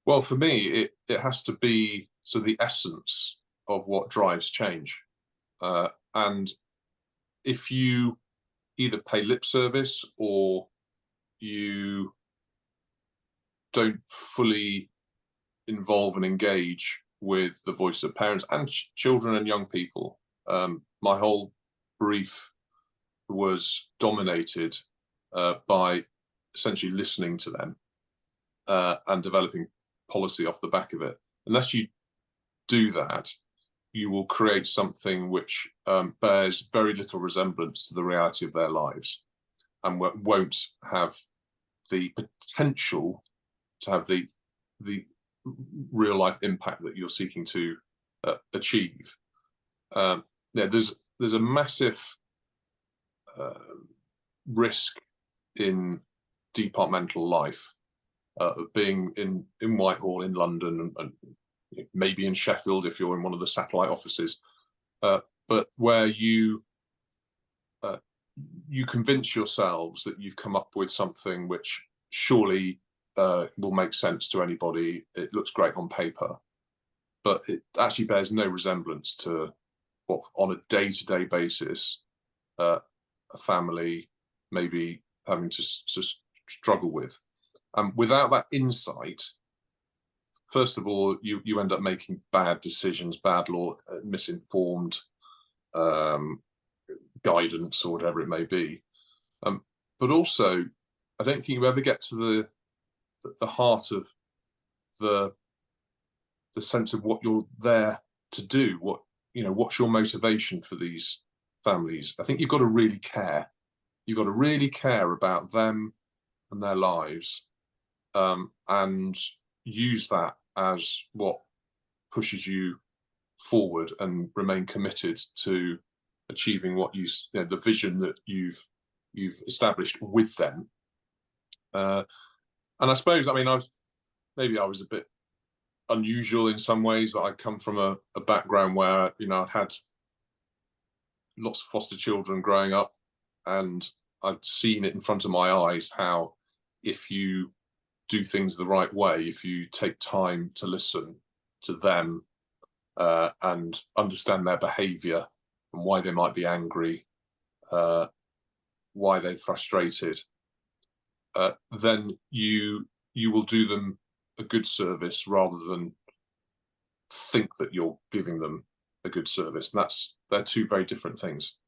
Well, for me, it has to be the essence of what drives change. And if you either pay lip service or you don't fully involve and engage with the voice of parents and children and young people, my whole brief was dominated by essentially listening to them and developing policy off the back of it. Unless you do that, you will create something which bears very little resemblance to the reality of their lives and won't have the potential to have the real life impact that you're seeking to achieve. Yeah, there's a massive risk in departmental life of being in Whitehall, in London, and maybe in Sheffield if you're in one of the satellite offices, but where you convince yourselves that you've come up with something which surely will make sense to anybody. It looks great on paper, but it actually bears no resemblance to what, on a day-to-day basis, a family may be having to struggle with. Without that insight, first of all, you end up making bad decisions, bad law, misinformed guidance, or whatever it may be. But also, I don't think you ever get to the heart of the sense of what you're there to do. What's your motivation for these families? I think you've got to really care. You've got to really care about them and their lives, and use that as what pushes you forward and remain committed to achieving what the vision that you've established with them. And I suppose, I was a bit unusual in some ways. That I come from a background where I'd had lots of foster children growing up, and I'd seen it in front of my eyes how, if you do things the right way, if you take time to listen to them and understand their behavior and why they might be angry, why they're frustrated, then you will do them a good service rather than think that you're giving them a good service. And they're two very different things.